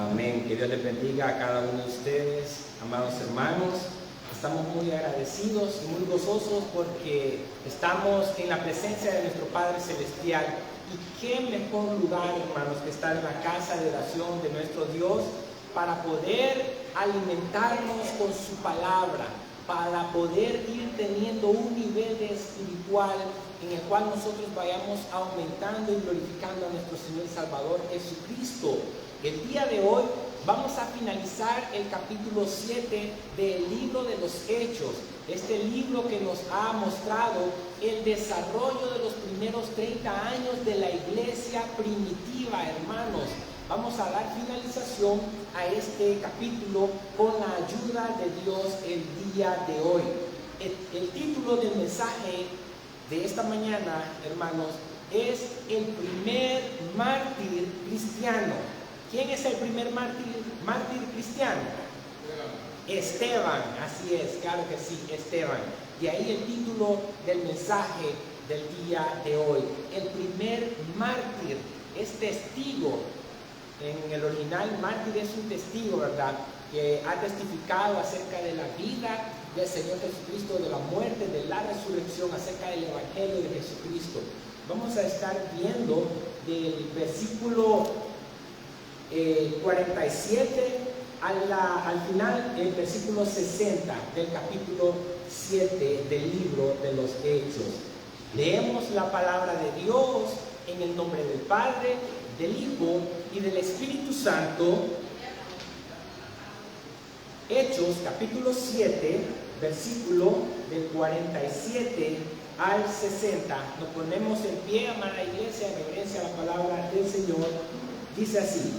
Amén. Que Dios les bendiga a cada uno de ustedes, amados hermanos. Estamos muy agradecidos y muy gozosos porque estamos en la presencia de nuestro Padre Celestial. Y qué mejor lugar, hermanos, que estar en la casa de oración de nuestro Dios para poder alimentarnos con su palabra, para poder ir teniendo un nivel de espiritual en el cual nosotros vayamos aumentando y glorificando a nuestro Señor y Salvador Jesucristo. El día de hoy vamos a finalizar el capítulo 7 del libro de los Hechos, este libro que nos ha mostrado el desarrollo de los primeros 30 años de la iglesia primitiva, hermanos. Vamos a dar finalización a este capítulo con la ayuda de Dios el día de hoy. El título del mensaje de esta mañana, hermanos, es el primer mártir cristiano. ¿Quién es el primer mártir cristiano? Esteban, así es, claro que sí, Esteban. Y ahí el título del mensaje del día de hoy. El primer mártir es testigo. En el original, mártir es un testigo, ¿verdad? Que ha testificado acerca de la vida del Señor Jesucristo, de la muerte, de la resurrección, acerca del Evangelio de Jesucristo. Vamos a estar viendo del versículo 47 al final, el versículo 60 del capítulo 7 del libro de los Hechos. Leemos la palabra de Dios en el nombre del Padre, del Hijo y del Espíritu Santo. Hechos capítulo 7, versículo del 47 al 60. Nos ponemos en pie, amada iglesia, en reverencia a la palabra del Señor. Dice así: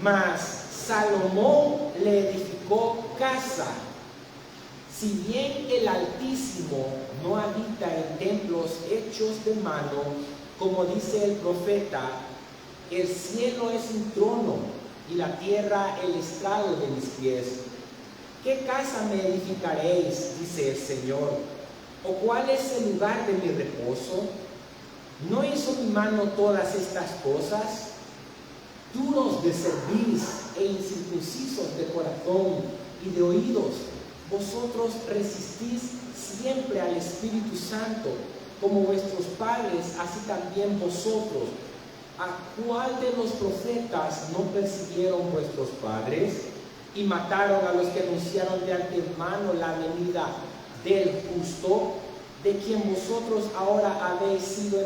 Mas Salomón le edificó casa. Si bien el Altísimo no habita en templos hechos de mano, como dice el profeta, el cielo es un trono y la tierra el estrado de mis pies. ¿Qué casa me edificaréis? Dice el Señor. ¿O cuál es el lugar de mi reposo? ¿No hizo mi mano todas estas cosas? Duros de cerviz e incircuncisos de corazón y de oídos, vosotros resistís siempre al Espíritu Santo, como vuestros padres, así también vosotros. ¿A cuál de los profetas no persiguieron vuestros padres y mataron a los que anunciaron de antemano la venida del justo, de quien vosotros ahora habéis sido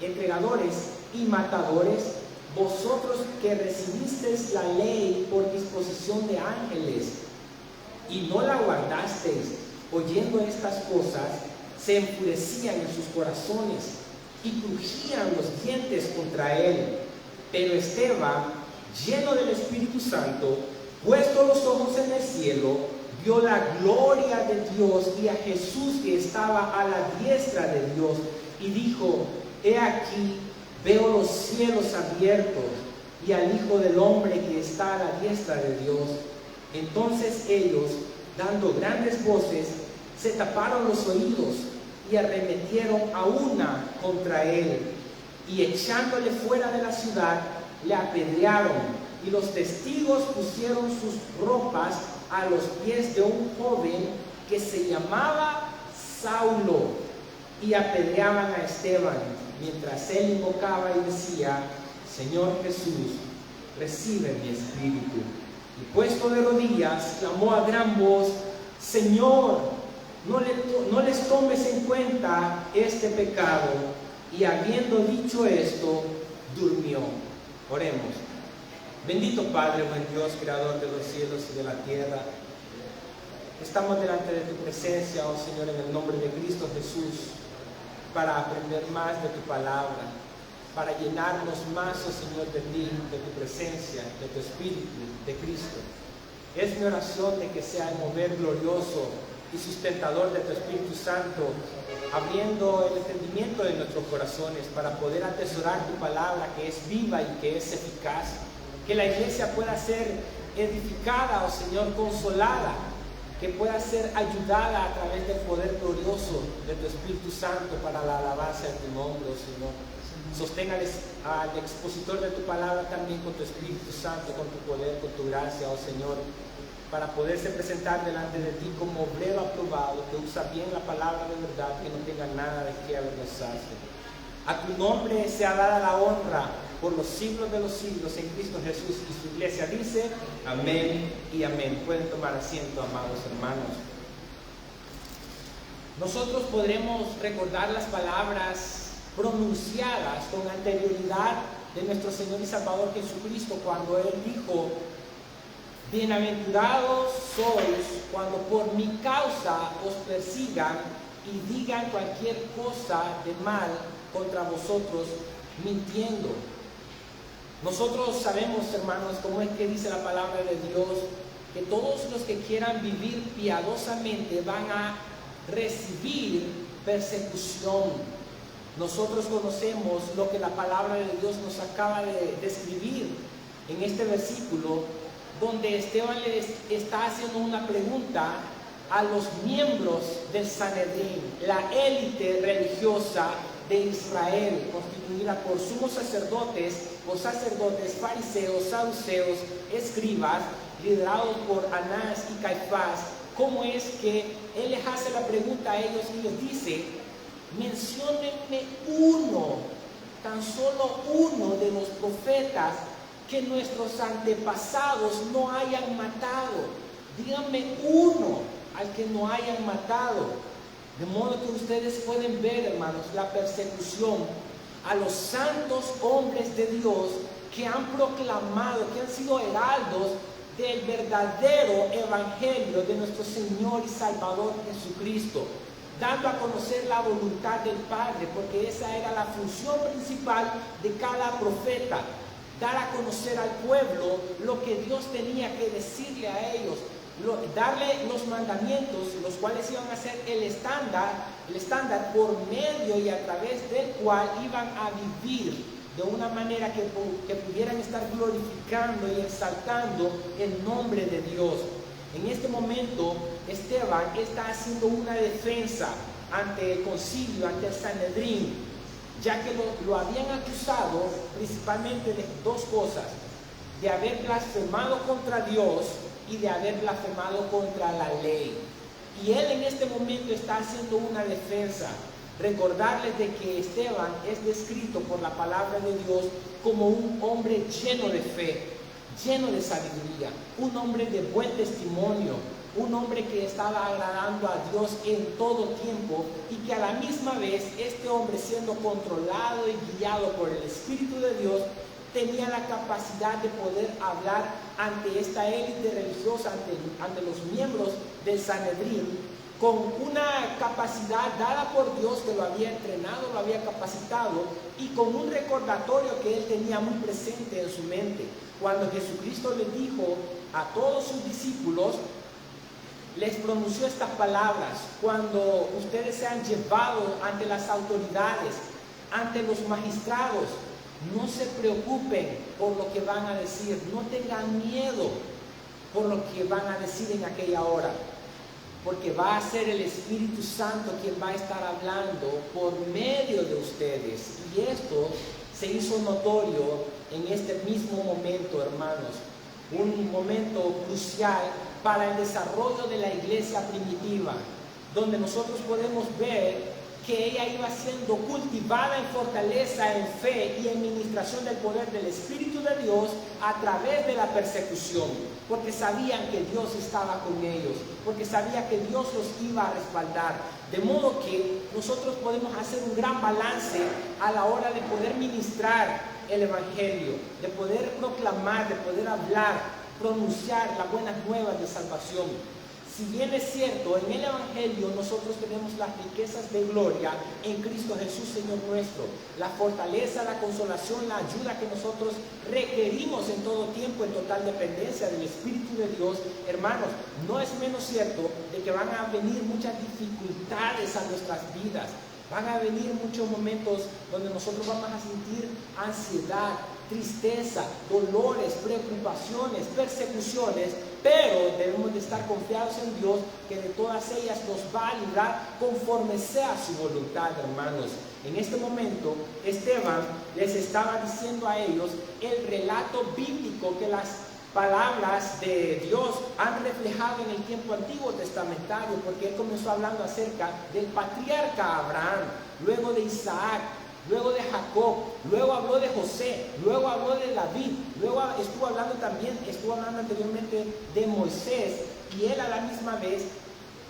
entregadores y matadores? Vosotros que recibisteis la ley por disposición de ángeles y no la guardasteis, oyendo estas cosas, se enfurecían en sus corazones y crujían los dientes contra él. Pero Esteban, lleno del Espíritu Santo, puesto los ojos en el cielo, vio la gloria de Dios y a Jesús que estaba a la diestra de Dios, y dijo: He aquí, veo los cielos abiertos y al Hijo del Hombre que está a la diestra de Dios. Entonces ellos, dando grandes voces, se taparon los oídos y arremetieron a una contra él, y echándole fuera de la ciudad, le apedrearon, y los testigos pusieron sus ropas a los pies de un joven que se llamaba Saulo, y apedreaban a Esteban, mientras él invocaba y decía: Señor Jesús, recibe mi espíritu. Y puesto de rodillas, clamó a gran voz: Señor, no les tomes en cuenta este pecado. Y habiendo dicho esto, durmió. Oremos. Bendito Padre, buen Dios, creador de los cielos y de la tierra, estamos delante de tu presencia, oh Señor, en el nombre de Cristo Jesús, para aprender más de tu palabra, para llenarnos más, oh Señor, de ti, de tu presencia, de tu Espíritu, de Cristo. Es mi oración de que sea el mover glorioso y sustentador de tu Espíritu Santo, abriendo el entendimiento de nuestros corazones para poder atesorar tu palabra, que es viva y que es eficaz. Que la iglesia pueda ser edificada, oh Señor, consolada, que pueda ser ayudada a través del poder glorioso de tu Espíritu Santo para la alabanza de tu nombre, oh Señor. Sostén al al expositor de tu palabra también con tu Espíritu Santo, con tu poder, con tu gracia, oh Señor, para poderse presentar delante de ti como obrero aprobado, que usa bien la palabra de verdad, que no tenga nada de qué avergonzarse. A tu nombre sea dada la honra por los siglos de los siglos en Cristo Jesús, y su iglesia dice amén y amén. Pueden tomar asiento, amados hermanos. Nosotros podremos recordar las palabras pronunciadas con anterioridad de nuestro Señor y Salvador Jesucristo, cuando Él dijo: bienaventurados sois cuando por mi causa os persigan y digan cualquier cosa de mal contra vosotros, mintiendo. Nosotros sabemos, hermanos, cómo es que dice la palabra de Dios, que todos los que quieran vivir piadosamente van a recibir persecución. Nosotros conocemos lo que la palabra de Dios nos acaba de describir en este versículo, donde Esteban le está haciendo una pregunta a los miembros del Sanedrín, la élite religiosa de Israel, constituida por sumos sacerdotes, fariseos, saduceos, escribas, liderados por Anás y Caifás. ¿Cómo es que él les hace la pregunta a ellos y les dice: menciónenme uno, tan solo uno de los profetas que nuestros antepasados no hayan matado? Díganme uno al que no hayan matado. De modo que ustedes pueden ver, hermanos, la persecución a los santos hombres de Dios que han proclamado, que han sido heraldos del verdadero evangelio de nuestro Señor y Salvador Jesucristo, dando a conocer la voluntad del Padre, porque esa era la función principal de cada profeta: dar a conocer al pueblo lo que Dios tenía que decirle a ellos, darle los mandamientos, los cuales iban a ser el estándar por medio y a través del cual iban a vivir de una manera que pudieran estar glorificando y exaltando el nombre de Dios. En este momento, Esteban está haciendo una defensa ante el concilio, ante el Sanedrín, ya que lo habían acusado principalmente de dos cosas: de haber blasfemado contra Dios y de haber blasfemado contra la ley. Y él en este momento está haciendo una defensa. Recordarles de que Esteban es descrito por la palabra de Dios como un hombre lleno de fe, lleno de sabiduría, un hombre de buen testimonio, un hombre que estaba agradando a Dios en todo tiempo, y que a la misma vez este hombre, siendo controlado y guiado por el Espíritu de Dios, tenía la capacidad de poder hablar ante esta élite religiosa, ante los miembros del Sanedrín, con una capacidad dada por Dios, que lo había entrenado, lo había capacitado, y con un recordatorio que él tenía muy presente en su mente. Cuando Jesucristo le dijo a todos sus discípulos, les pronunció estas palabras: cuando ustedes sean llevados ante las autoridades, ante los magistrados, no se preocupen por lo que van a decir, no tengan miedo por lo que van a decir en aquella hora, porque va a ser el Espíritu Santo quien va a estar hablando por medio de ustedes. Y esto se hizo notorio en este mismo momento, hermanos, un momento crucial para el desarrollo de la iglesia primitiva, donde nosotros podemos ver que ella iba siendo cultivada en fortaleza, en fe y en ministración del poder del Espíritu de Dios a través de la persecución, porque sabían que Dios estaba con ellos, porque sabía que Dios los iba a respaldar. De modo que nosotros podemos hacer un gran balance a la hora de poder ministrar el Evangelio, de poder proclamar, de poder hablar, pronunciar las buenas nuevas de salvación. Si bien es cierto, en el Evangelio nosotros tenemos las riquezas de gloria en Cristo Jesús, Señor nuestro, la fortaleza, la consolación, la ayuda que nosotros requerimos en todo tiempo, en total dependencia del Espíritu de Dios, hermanos, no es menos cierto de que van a venir muchas dificultades a nuestras vidas. Van a venir muchos momentos donde nosotros vamos a sentir ansiedad, tristeza, dolores, preocupaciones, persecuciones, pero debemos de estar confiados en Dios, que de todas ellas nos va a librar conforme sea su voluntad, hermanos. En este momento, Esteban les estaba diciendo a ellos el relato bíblico que las palabras de Dios han reflejado en el tiempo antiguo testamentario, porque él comenzó hablando acerca del patriarca Abraham, luego de Isaac, luego de Jacob, luego habló de José, luego habló de David, luego estuvo hablando anteriormente de Moisés, y él a la misma vez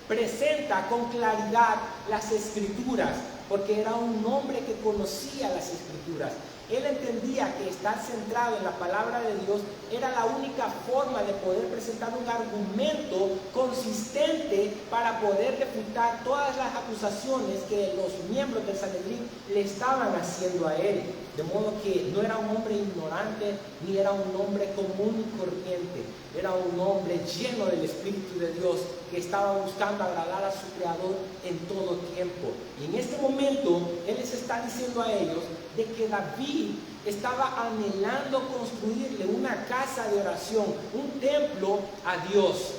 presenta con claridad las escrituras, porque era un hombre que conocía las escrituras. Él entendía que estar centrado en la palabra de Dios era la única forma de poder presentar un argumento consistente para poder refutar todas las acusaciones que los miembros del Sanedrín le estaban haciendo a él. De modo que no era un hombre ignorante, ni era un hombre común y corriente. Era un hombre lleno del Espíritu de Dios que estaba buscando agradar a su Creador en todo tiempo. Y en este momento, Él les está diciendo a ellos de que David estaba anhelando construirle una casa de oración, un templo a Dios,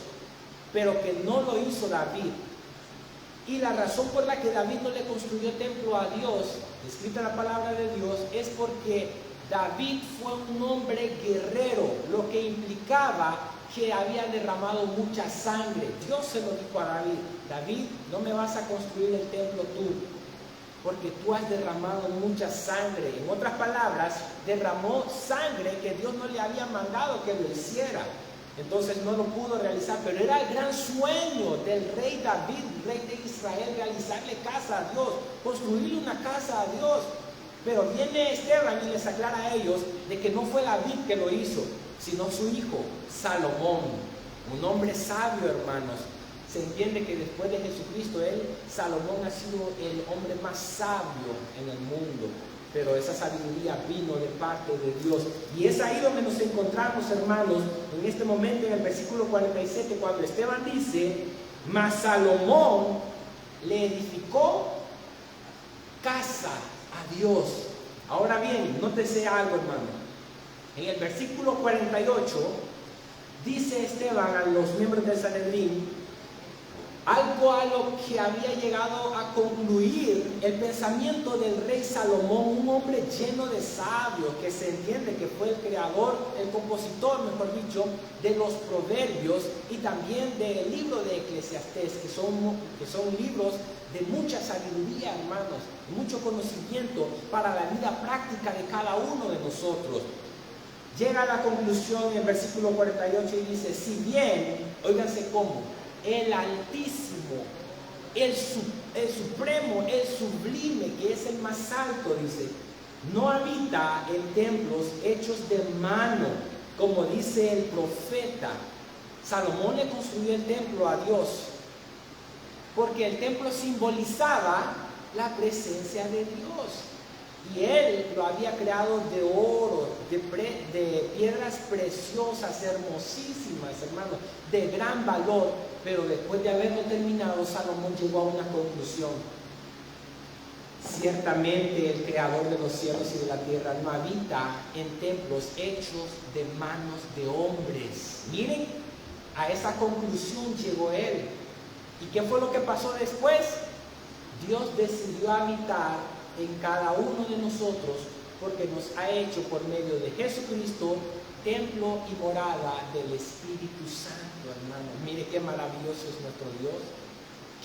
pero que no lo hizo David. Y la razón por la que David no le construyó templo a Dios, escrita en la palabra de Dios, es porque David fue un hombre guerrero, lo que implicaba que había derramado mucha sangre. Dios se lo dijo a David: David, no me vas a construir el templo tú, porque tú has derramado mucha sangre. En otras palabras, derramó sangre que Dios no le había mandado que lo hiciera. Entonces no lo pudo realizar, pero era el gran sueño del rey David, rey de Israel, realizarle casa a Dios, construirle una casa a Dios. Pero viene Esteban y les aclara a ellos de que no fue David que lo hizo, sino su hijo Salomón, un hombre sabio, hermanos. Se entiende que después de Jesucristo, Salomón ha sido el hombre más sabio en el mundo, pero esa sabiduría vino de parte de Dios. Y es ahí donde nos encontramos, hermanos, en este momento, en el versículo 47, cuando Esteban dice: mas Salomón le edificó casa a Dios. Ahora bien, nótese algo, hermano. En el versículo 48, dice Esteban a los miembros del Sanedrín algo a lo que había llegado a concluir el pensamiento del rey Salomón, un hombre lleno de sabios, que se entiende que fue el creador, el compositor, mejor dicho, de los proverbios y también del libro de Eclesiastés, que son libros de mucha sabiduría, hermanos, mucho conocimiento para la vida práctica de cada uno de nosotros. Llega a la conclusión en el versículo 48 y dice: si bien, óiganse cómo, el Altísimo, el Supremo, el Sublime, que es el más alto, dice, no habita en templos hechos de mano, como dice el profeta. Salomón le construyó el templo a Dios, porque el templo simbolizaba la presencia de Dios. Y él lo había creado de oro, de piedras preciosas, hermosísimas, hermanos, de gran valor. Pero después de haberlo terminado, Salomón llegó a una conclusión: ciertamente el creador de los cielos y de la tierra no habita en templos hechos de manos de hombres. Miren, a esa conclusión llegó él. ¿Y qué fue lo que pasó después? Dios decidió habitar en cada uno de nosotros, porque nos ha hecho por medio de Jesucristo templo y morada del Espíritu Santo, hermanos. Mire qué maravilloso es nuestro Dios,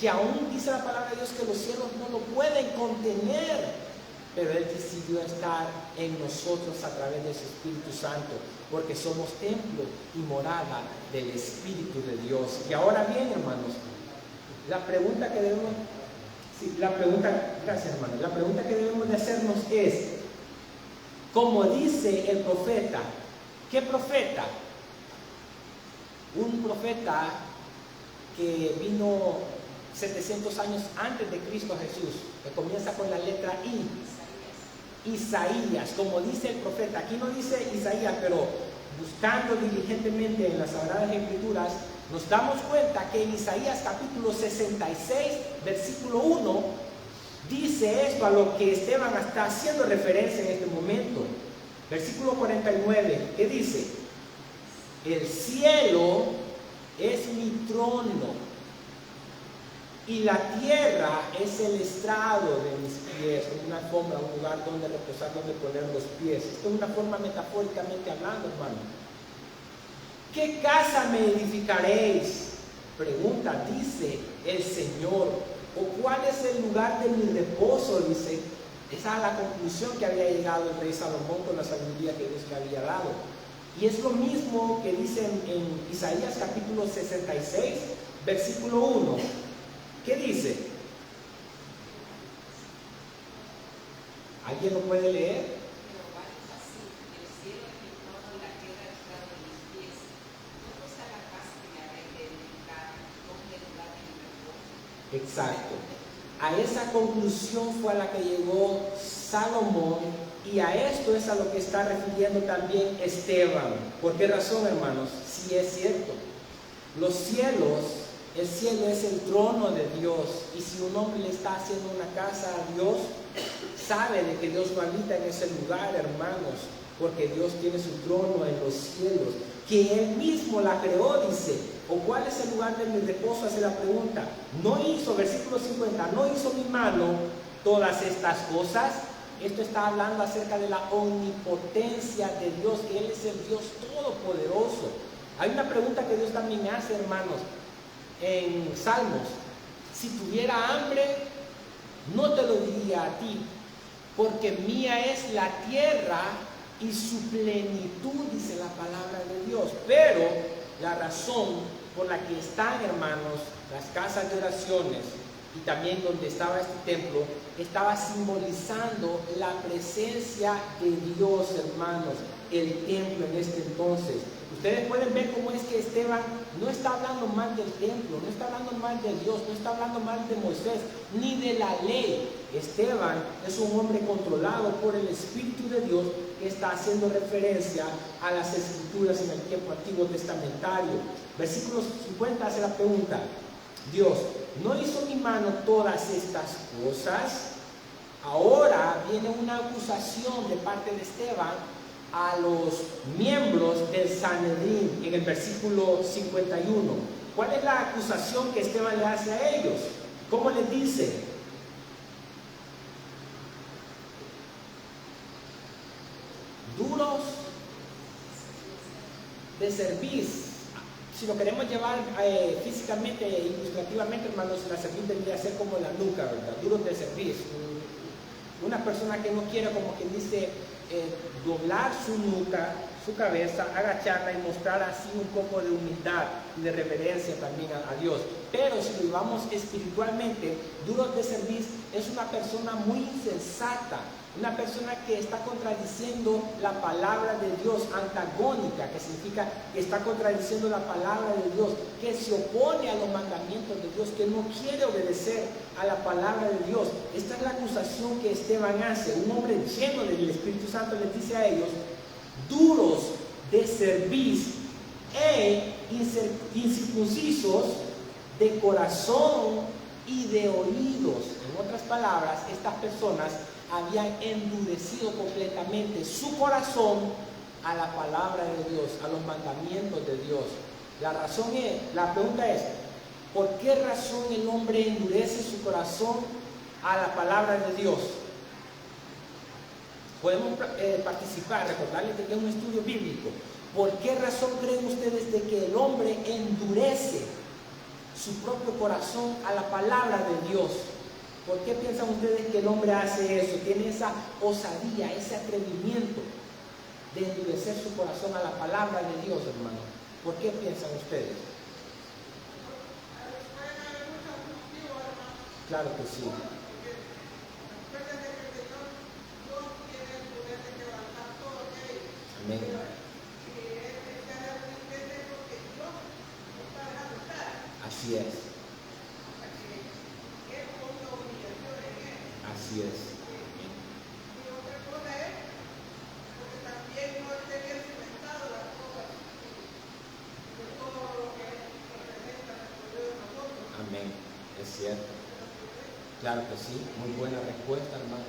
que aún dice la palabra de Dios que los cielos no lo pueden contener, pero Él decidió estar en nosotros a través de su Espíritu Santo, porque somos templo y morada del Espíritu de Dios. Y ahora bien, hermanos, la pregunta que debemos gracias, hermano. La pregunta que debemos de hacernos es, como dice el profeta, ¿qué profeta? Un profeta que vino 700 años antes de Cristo Jesús, que comienza con la letra I. Isaías, como dice el profeta. Aquí no dice Isaías, pero buscando diligentemente en las Sagradas Escrituras, nos damos cuenta que en Isaías capítulo 66, versículo 1, dice esto a lo que Esteban está haciendo referencia en este momento. Versículo 49, ¿qué dice? El cielo es mi trono Y la tierra es el estrado de mis pies, una alfombra, un lugar donde reposar, donde poner los pies. Esto es una forma metafóricamente hablando, hermano. ¿Qué casa me edificaréis? Pregunta, dice el Señor. ¿O cuál es el lugar de mi reposo? Dice. Esa es la conclusión que había llegado el rey Salomón con la sabiduría que Dios le había dado. Y es lo mismo que dice en Isaías capítulo 66, versículo 1. ¿Qué dice? ¿Alguien lo puede leer? Exacto. A esa conclusión fue a la que llegó Salomón, y a esto es a lo que está refiriendo también Esteban. ¿Por qué razón, hermanos? Sí, es cierto. Los cielos, el cielo es el trono de Dios, y si un hombre le está haciendo una casa a Dios, sabe de que Dios no habita en ese lugar, hermanos, porque Dios tiene su trono en los cielos, que Él mismo la creó, dice. ¿O cuál es el lugar de mi reposo? Hace la pregunta. No hizo, versículo 50, no hizo mi mano todas estas cosas. Esto está hablando acerca de la omnipotencia de Dios, que Él es el Dios todopoderoso. Hay una pregunta que Dios también hace, hermanos, en Salmos. Si tuviera hambre, no te lo diría a ti, porque mía es la tierra y su plenitud, dice la palabra de Dios. Pero la razón por la que están, hermanos, las casas de oraciones y también donde estaba este templo, estaba simbolizando la presencia de Dios, hermanos, el templo en este entonces. Ustedes pueden ver cómo es que Esteban no está hablando mal del templo, no está hablando mal de Dios, no está hablando mal de Moisés, ni de la ley. Esteban es un hombre controlado por el Espíritu de Dios, que está haciendo referencia a las Escrituras en el tiempo antiguo testamentario. Versículo 50 hace la pregunta: Dios, ¿no hizo mi mano todas estas cosas? Ahora viene una acusación de parte de Esteban a los miembros del Sanedrín en el versículo 51. ¿Cuál es la acusación que Esteban le hace a ellos? ¿Cómo les dice? Duros de cerviz. Si lo queremos llevar físicamente e ilustrativamente, hermanos, la cerviz debería ser como la nuca, ¿verdad? Duros de cerviz. Una persona que no quiere, como quien dice, doblar su nuca, su cabeza, agacharla y mostrar así un poco de humildad y de reverencia también a Dios. Pero si lo llevamos espiritualmente, duros de cerviz es una persona muy insensata, una persona que está contradiciendo la palabra de Dios, antagónica, que significa que está contradiciendo la palabra de Dios, que se opone a los mandamientos de Dios, que no quiere obedecer a la palabra de Dios. Esta es la acusación que Esteban hace. Un hombre lleno del Espíritu Santo les dice a ellos: duros de cerviz e incircuncisos de corazón y de oídos. En otras palabras, estas personas habían endurecido completamente su corazón a la palabra de Dios, a los mandamientos de Dios. La pregunta es: ¿por qué razón el hombre endurece su corazón a la palabra de Dios? Podemos participar, recordarles que es un estudio bíblico. ¿Por qué razón creen ustedes de que el hombre endurece su propio corazón a la palabra de Dios? ¿Por qué piensan ustedes que el hombre hace eso? Tiene esa osadía, ese atrevimiento de endurecer su corazón a la palabra de Dios, hermano. ¿Por qué piensan ustedes? Claro que sí. Amén. Así es. Así es. Amén. Es cierto. Claro que sí. Muy buena respuesta, hermano.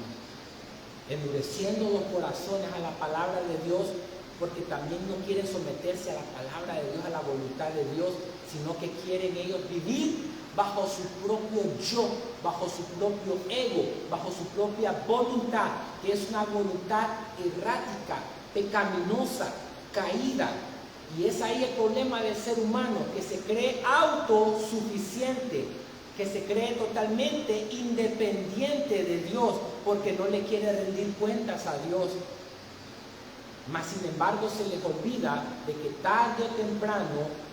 Endureciendo los corazones a la palabra de Dios, porque también no quieren someterse a la palabra de Dios, a la voluntad de Dios, sino que quieren ellos vivir bajo su propio yo, bajo su propio ego, bajo su propia voluntad, que es una voluntad errática, pecaminosa, caída. Y es ahí el problema del ser humano, que se cree autosuficiente, que se cree totalmente independiente de Dios, porque no le quiere rendir cuentas a Dios. Mas sin embargo se les olvida de que tarde o temprano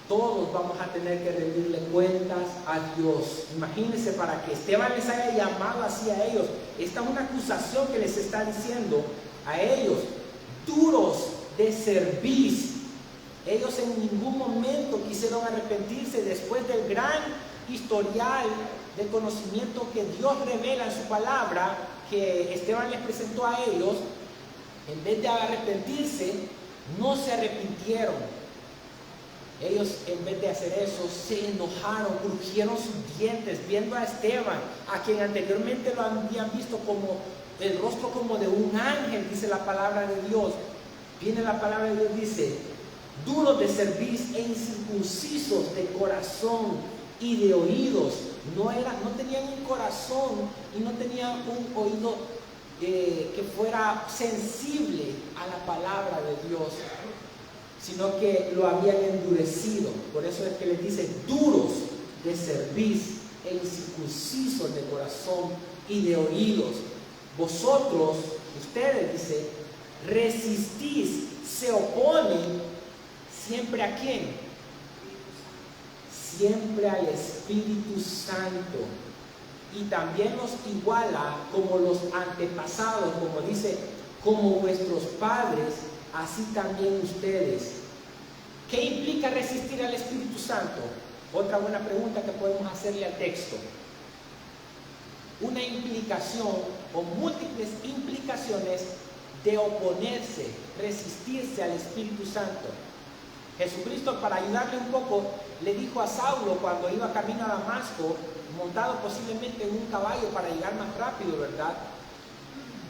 todos vamos a tener que rendirle cuentas a Dios. Imagínense, para que Esteban les haya llamado así a ellos. Esta es una acusación que les está diciendo a ellos, duros de cerviz. Ellos en ningún momento quisieron arrepentirse después del gran historial de conocimiento que Dios revela en su palabra, que Esteban les presentó a ellos. En vez de arrepentirse, no se arrepintieron. Ellos, en vez de hacer eso, se enojaron, crujieron sus dientes, viendo a Esteban, a quien anteriormente lo habían visto como el rostro como de un ángel, dice la palabra de Dios. Viene la palabra de Dios, dice, duros de cerviz e incircuncisos de corazón y de oídos. No tenían un corazón y no tenían un oído que fuera sensible a la palabra de Dios, sino que lo habían endurecido. Por eso es que les dice duros de cerviz e incircuncisos de corazón y de oídos. Vosotros, ustedes, dice, resistís, se oponen siempre ¿a quién? Siempre al Espíritu Santo. Y también los iguala como los antepasados, como dice, como vuestros padres, así también ustedes. ¿Qué implica resistir al Espíritu Santo? Otra buena pregunta que podemos hacerle al texto. Una implicación o múltiples implicaciones de oponerse, resistirse al Espíritu Santo. Jesucristo, para ayudarle un poco, le dijo a Saulo cuando iba camino a Damasco, montado posiblemente en un caballo para llegar más rápido, ¿verdad?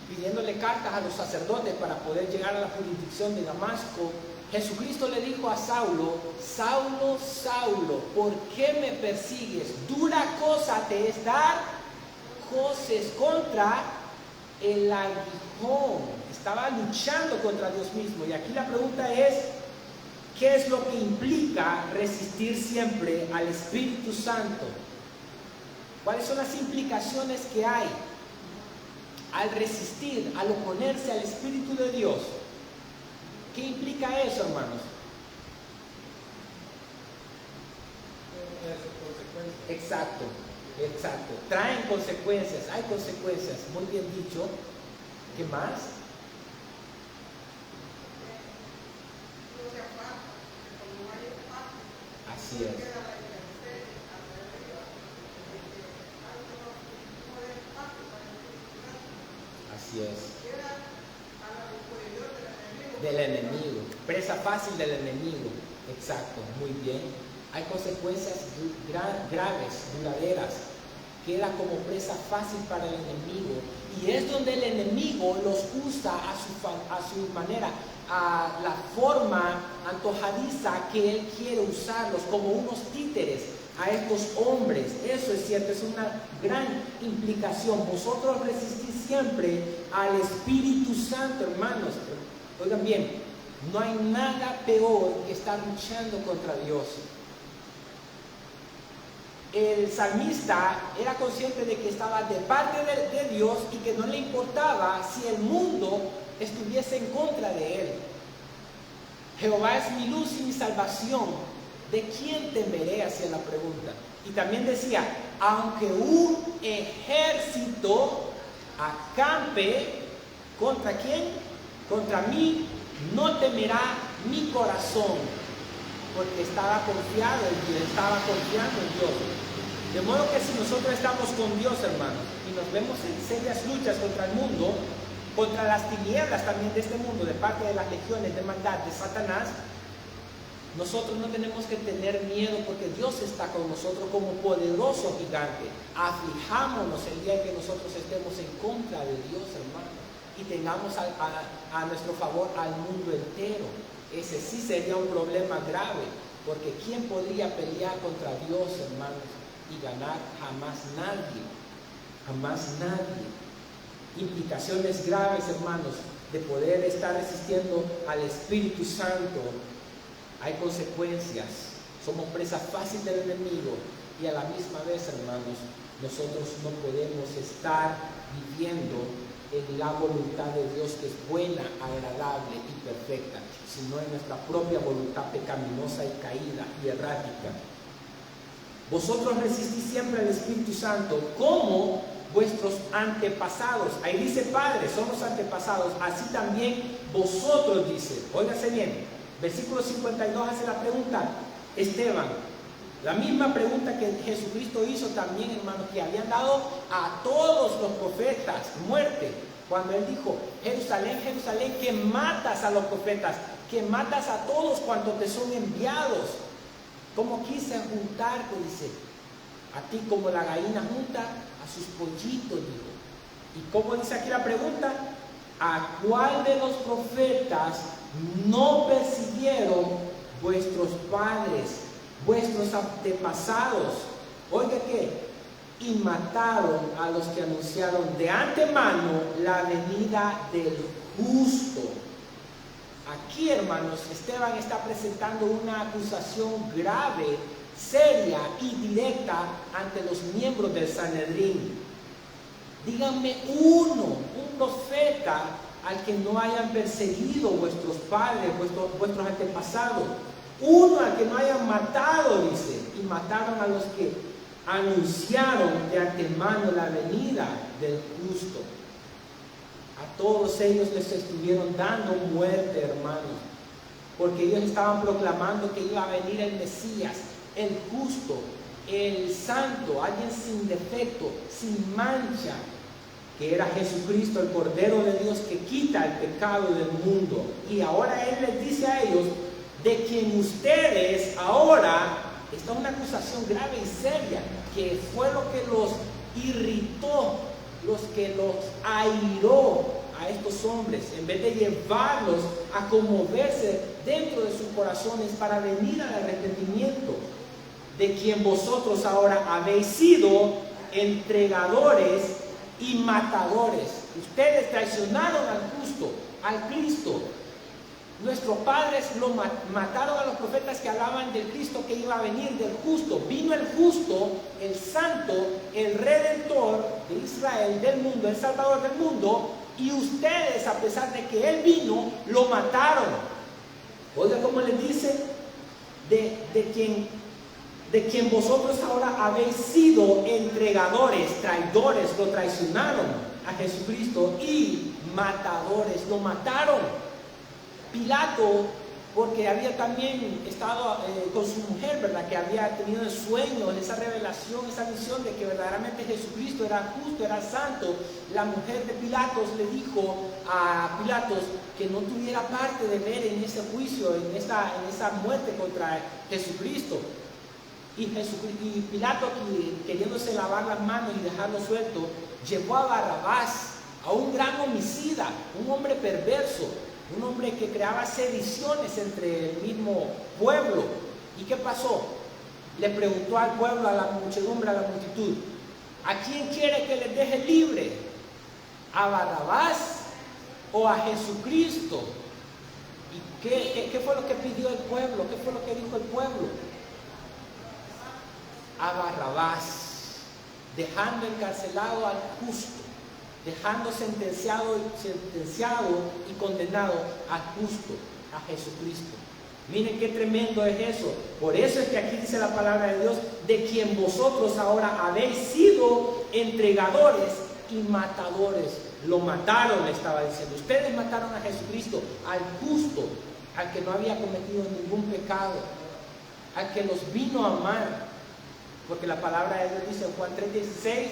Pidiéndole cartas a los sacerdotes para poder llegar a la jurisdicción de Damasco. Jesucristo le dijo a Saulo, Saulo, Saulo, ¿por qué me persigues? Dura cosa te es dar coces contra el aguijón. Estaba luchando contra Dios mismo. Y aquí la pregunta es, ¿qué es lo que implica resistir siempre al Espíritu Santo? ¿Cuáles son las implicaciones que hay al resistir, al oponerse al Espíritu de Dios? ¿Qué implica eso, hermanos? Exacto, exacto. Traen consecuencias, hay consecuencias. Muy bien dicho. ¿Qué más? Así es. Así es. Del enemigo, presa fácil del enemigo. Exacto, muy bien. Hay consecuencias graves, duraderas. Queda como presa fácil para el enemigo. Y es donde el enemigo los usa a su manera, a la forma antojadiza que él quiere usarlos, como unos títeres a estos hombres. Eso es cierto, es una gran implicación. Vosotros resistís siempre al Espíritu Santo, hermanos. Oigan bien, no hay nada peor que estar luchando contra Dios. El salmista era consciente de que estaba de parte de Dios y que no le importaba si el mundo estuviese en contra de él. Jehová es mi luz y mi salvación. ¿De quién temeré? Hacía la pregunta. Y también decía, aunque un ejército acampe, ¿contra quién? Contra mí, no temerá mi corazón, porque estaba confiado en Dios, estaba confiando en Dios. De modo que si nosotros estamos con Dios, hermanos, y nos vemos en serias luchas contra el mundo, contra las tinieblas también de este mundo, de parte de las legiones de maldad de Satanás, nosotros no tenemos que tener miedo, porque Dios está con nosotros como poderoso gigante. Aflijámonos el día en que nosotros estemos en contra de Dios, hermanos, y tengamos a nuestro favor al mundo entero. Ese sí sería un problema grave, porque ¿quién podría pelear contra Dios, hermanos? y ganar jamás nadie. Jamás nadie. Implicaciones graves, hermanos, de poder estar resistiendo al Espíritu Santo. Hay consecuencias. Somos presa fácil del enemigo y a la misma vez, hermanos, nosotros no podemos estar viviendo en la voluntad de Dios, que es buena, agradable y perfecta, sino en nuestra propia voluntad pecaminosa y caída y errática. Vosotros resistís siempre al Espíritu Santo como vuestros antepasados. Ahí dice padres, son los antepasados. Así también vosotros, dice. Óigase bien, versículo 52 hace la pregunta, Esteban, la misma pregunta que Jesucristo hizo también, hermanos, que habían dado a todos los profetas, muerte, cuando él dijo, Jerusalén, Jerusalén, que matas a los profetas, que matas a todos cuantos te son enviados. Como quise juntarte, dice, a ti como la gallina junta a sus pollitos, dijo. ¿Y cómo dice aquí la pregunta? ¿A cuál de los profetas no persiguieron vuestros padres, vuestros antepasados? Oiga que, y mataron a los que anunciaron de antemano la venida del justo. Aquí, hermanos, Esteban está presentando una acusación grave, seria y directa ante los miembros del Sanedrín. Díganme un profeta al que no hayan perseguido vuestros padres, vuestros antepasados. Uno al que no hayan matado, dice, y mataron a los que anunciaron de antemano la venida del justo. A todos ellos les estuvieron dando muerte, hermanos, porque ellos estaban proclamando que iba a venir el Mesías, el justo, el santo, alguien sin defecto, sin mancha, que era Jesucristo, el Cordero de Dios que quita el pecado del mundo. Y ahora Él les dice a ellos, de quien ustedes ahora, esta es una acusación grave y seria, que fue lo que los irritó, los que los airó a estos hombres, en vez de llevarlos a conmoverse dentro de sus corazones para venir al arrepentimiento, de quien vosotros ahora habéis sido entregadores y matadores. Ustedes traicionaron al justo, al Cristo. Nuestros padres lo mataron a los profetas que hablaban del Cristo que iba a venir, del justo. Vino el justo, el santo, el redentor de Israel, del mundo, el salvador del mundo, y ustedes, a pesar de que Él vino, lo mataron. Oiga cómo le dice, de quien vosotros ahora habéis sido entregadores, traidores, lo traicionaron a Jesucristo, y matadores, lo mataron. Pilato, porque había también estado con su mujer, ¿verdad? Que había tenido el sueño, esa revelación, esa visión de que verdaderamente Jesucristo era justo, era santo. La mujer de Pilatos le dijo a Pilatos que no tuviera parte de ver en ese juicio, en esa muerte contra Jesucristo. Y Pilato, queriéndose lavar las manos y dejarlo suelto, llevó a Barrabás, a un gran homicida, un hombre perverso, un hombre que creaba sediciones entre el mismo pueblo. ¿Y qué pasó? Le preguntó al pueblo, a la muchedumbre, a la multitud, ¿a quién quiere que les deje libre? ¿A Barrabás o a Jesucristo? ¿Y qué fue lo que pidió el pueblo? ¿Qué fue lo que dijo el pueblo? A Barrabás, dejando encarcelado al justo, dejando sentenciado y condenado al justo, a Jesucristo. Miren qué tremendo es eso. Por eso es que aquí dice la palabra de Dios, de quien vosotros ahora habéis sido entregadores y matadores. Lo mataron, le estaba diciendo. Ustedes mataron a Jesucristo, al justo, al que no había cometido ningún pecado, al que los vino a amar. Porque la palabra de Dios dice en Juan 3:16,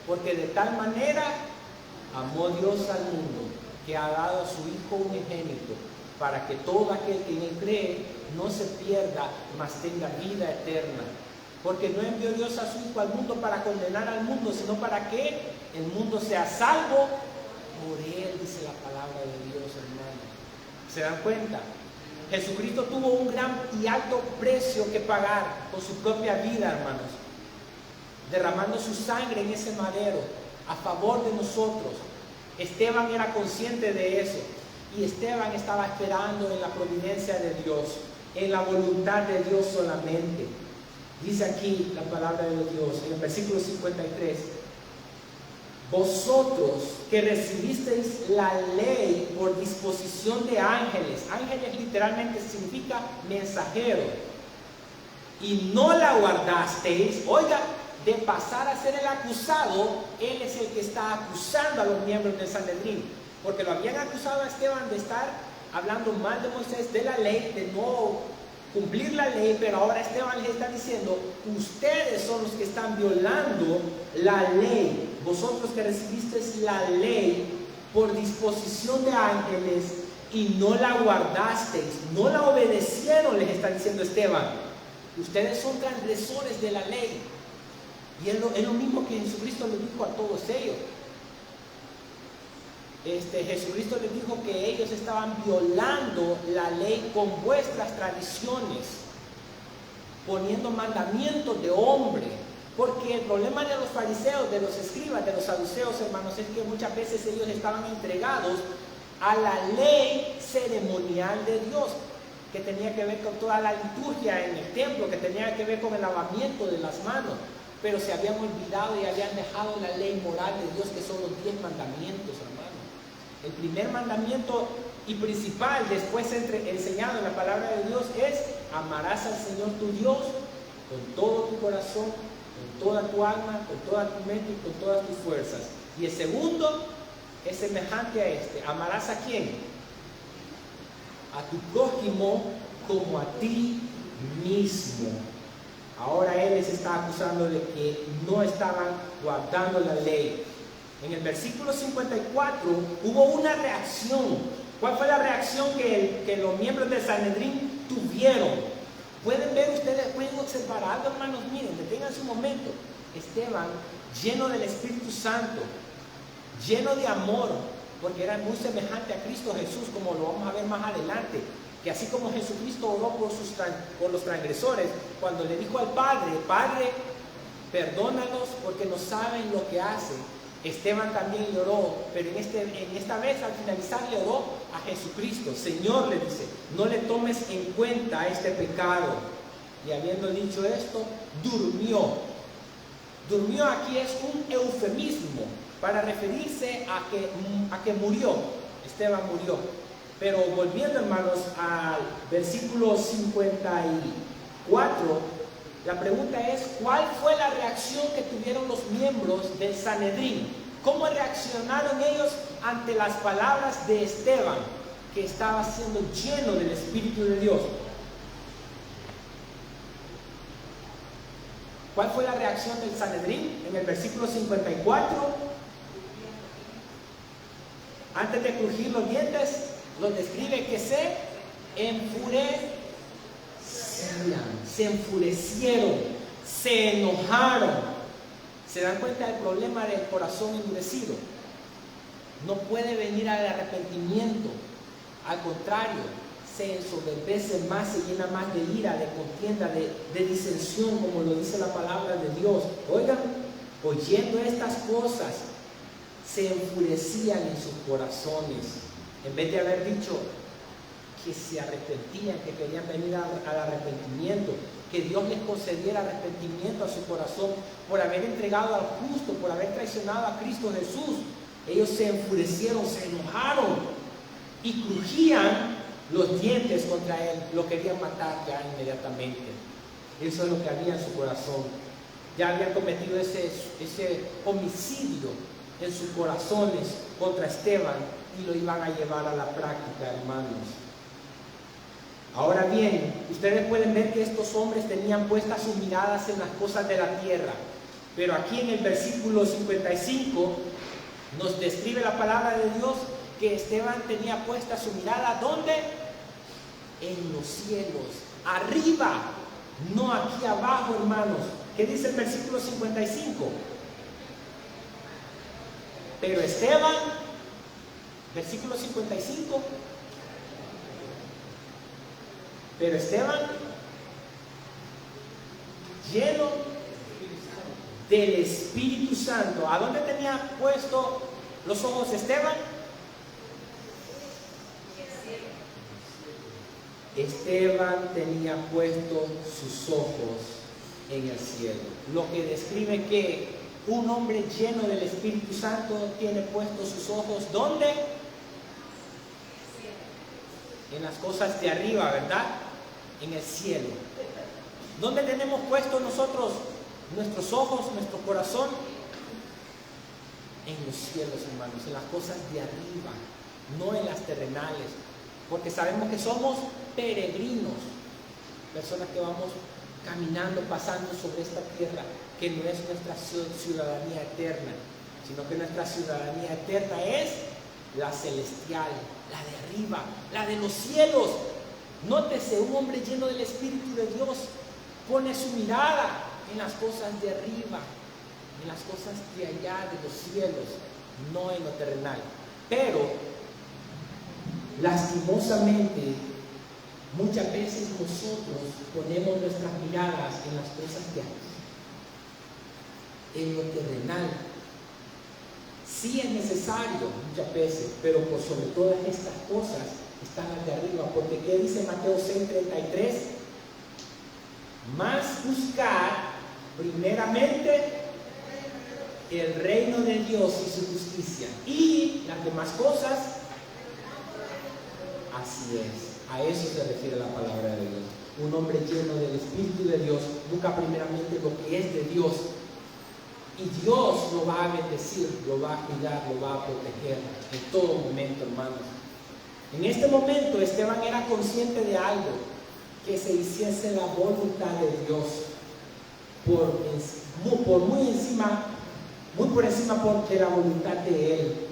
porque de tal manera amó Dios al mundo, que ha dado a su Hijo unigénito, para que todo aquel que en él cree no se pierda, mas tenga vida eterna. Porque no envió Dios a su Hijo al mundo para condenar al mundo, sino para que el mundo sea salvo por él, dice la palabra de Dios, hermano. ¿Se dan cuenta? Jesucristo tuvo un gran y alto precio que pagar con su propia vida, hermanos. derramando su sangre en ese madero a favor de nosotros. Esteban era consciente de eso y Esteban estaba esperando en la providencia de Dios, en la voluntad de Dios solamente. Dice aquí la palabra de Dios en el versículo 53: vosotros que recibisteis la ley por disposición de ángeles, ángeles literalmente significa mensajero, y no la guardasteis. Oiga, de pasar a ser el acusado, él es el que está acusando a los miembros del Sanedrín, porque lo habían acusado a Esteban de estar hablando mal de Moisés, de la ley, de no cumplir la ley, pero ahora Esteban les está diciendo: ustedes son los que están violando la ley, vosotros que recibisteis la ley por disposición de ángeles y no la guardasteis, no la obedecieron, les está diciendo Esteban. Ustedes son transgresores de la ley. Y es lo mismo que Jesucristo les dijo a todos ellos. Jesucristo les dijo que ellos estaban violando la ley con vuestras tradiciones, poniendo mandamientos de hombre. Porque el problema de los fariseos, de los escribas, de los saduceos, hermanos, es que muchas veces ellos estaban entregados a la ley ceremonial de Dios, que tenía que ver con toda la liturgia en el templo, que tenía que ver con el lavamiento de las manos, pero se habían olvidado y habían dejado la ley moral de Dios, que son los 10 mandamientos, hermanos. El primer mandamiento y principal, después enseñado en la palabra de Dios, es: amarás al Señor tu Dios con todo tu corazón, con toda tu alma, con toda tu mente y con todas tus fuerzas. Y el segundo es semejante a este: amarás a quién, a tu prójimo como a ti mismo. Ahora él les está acusando de que no estaban guardando la ley. En el versículo 54 hubo una reacción. ¿Cuál fue la reacción que los miembros del Sanedrín tuvieron? Pueden ver ustedes, pueden observar algo, hermanos. Miren, deténganse un momento. Esteban, lleno del Espíritu Santo, lleno de amor, porque era muy semejante a Cristo Jesús, como lo vamos a ver más adelante, que así como Jesucristo oró por los transgresores, cuando le dijo al Padre: Padre, perdónalos porque no saben lo que hacen. Esteban también le oró, pero en esta vez al finalizar le oró a Jesucristo. Señor, le dice, no le tomes en cuenta este pecado. Y habiendo dicho esto, durmió. Durmió aquí es un eufemismo para referirse a que murió. Esteban murió. Pero volviendo, hermanos, al versículo 54, la pregunta es: ¿cuál fue la reacción que tuvieron los miembros del Sanedrín? ¿Cómo reaccionaron ellos ante las palabras de Esteban, que estaba siendo lleno del Espíritu de Dios? ¿Cuál fue la reacción del Sanedrín? En el versículo 54, antes de crujir los dientes, los describe que se enfurecieron, se enojaron. ¿Se dan cuenta del problema del corazón endurecido? No puede venir al arrepentimiento. Al contrario, se ensoberbece más, se llena más de ira, de contienda, de disensión, como lo dice la palabra de Dios. Oigan, oyendo estas cosas, se enfurecían en sus corazones. En vez de haber dicho que se arrepentían, que querían venir al arrepentimiento, que Dios les concediera arrepentimiento a su corazón por haber entregado al justo, por haber traicionado a Cristo Jesús, ellos se enfurecieron, se enojaron y crujían los dientes contra él, lo querían matar ya inmediatamente. Eso es lo que había en su corazón. Ya habían cometido ese homicidio en sus corazones contra Esteban y lo iban a llevar a la práctica, hermanos. Ahora bien, ustedes pueden ver que estos hombres tenían puestas sus miradas en las cosas de la tierra, pero aquí en el versículo 55 nos describe la palabra de Dios que Esteban tenía puesta su mirada, ¿dónde? En los cielos, arriba, no aquí abajo, hermanos. ¿Qué dice el versículo 55? Pero Esteban, versículo 55, pero Esteban, lleno del Espíritu Santo. ¿A dónde tenía puesto los ojos Esteban? Esteban tenía puesto sus ojos en el cielo, lo que describe que un hombre lleno del Espíritu Santo tiene puestos sus ojos, ¿dónde? En las cosas de arriba, ¿verdad? En el cielo. ¿Dónde tenemos puestos nosotros nuestros ojos, nuestro corazón? En los cielos, hermanos, en las cosas de arriba, no en las terrenales, porque sabemos que somos peregrinos, personas que vamos caminando, pasando sobre esta tierra, que no es nuestra ciudadanía eterna, sino que nuestra ciudadanía eterna es la celestial, la de arriba, la de los cielos. Nótese, un hombre lleno del Espíritu de Dios pone su mirada en las cosas de arriba, en las cosas de allá, de los cielos, no en lo terrenal. Pero, lastimosamente, muchas veces nosotros ponemos nuestras miradas en las cosas de aquí, en lo terrenal. Sí es necesario muchas veces, pero por sobre todas estas cosas están las de arriba. Porque ¿qué dice Mateo 6:33? Más buscar primeramente el reino de Dios y su justicia, y las demás cosas. Así es. A eso se refiere la palabra de Dios. Un hombre lleno del Espíritu de Dios busca primeramente lo que es de Dios. Y Dios lo va a bendecir, lo va a cuidar, lo va a proteger en todo momento, hermanos. En este momento Esteban era consciente de algo, que se hiciese la voluntad de Dios muy por encima de la voluntad de él.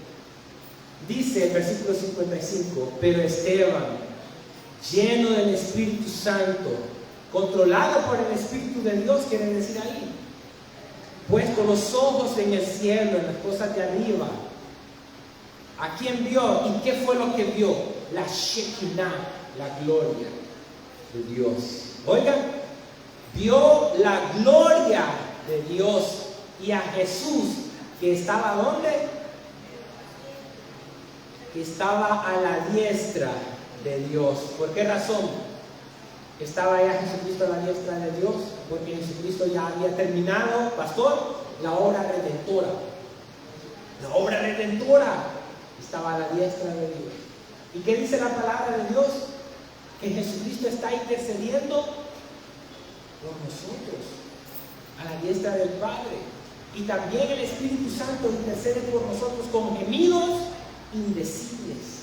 Dice el versículo 55, pero Esteban, lleno del Espíritu Santo, controlado por el Espíritu de Dios, quiere decir ahí, puesto los ojos en el cielo, en las cosas de arriba. ¿A quién vio? ¿Y qué fue lo que vio? La Shekinah, la gloria de Dios. Oigan, vio la gloria de Dios y a Jesús, que estaba ¿dónde? Que estaba a la diestra de Dios. ¿Por qué razón estaba ya Jesucristo a la diestra de Dios? Porque Jesucristo ya había terminado, pastor, la obra redentora. La obra redentora estaba a la diestra de Dios. ¿Y qué dice la palabra de Dios? Que Jesucristo está intercediendo por nosotros, a la diestra del Padre. Y también el Espíritu Santo intercede por nosotros con gemidos indecibles.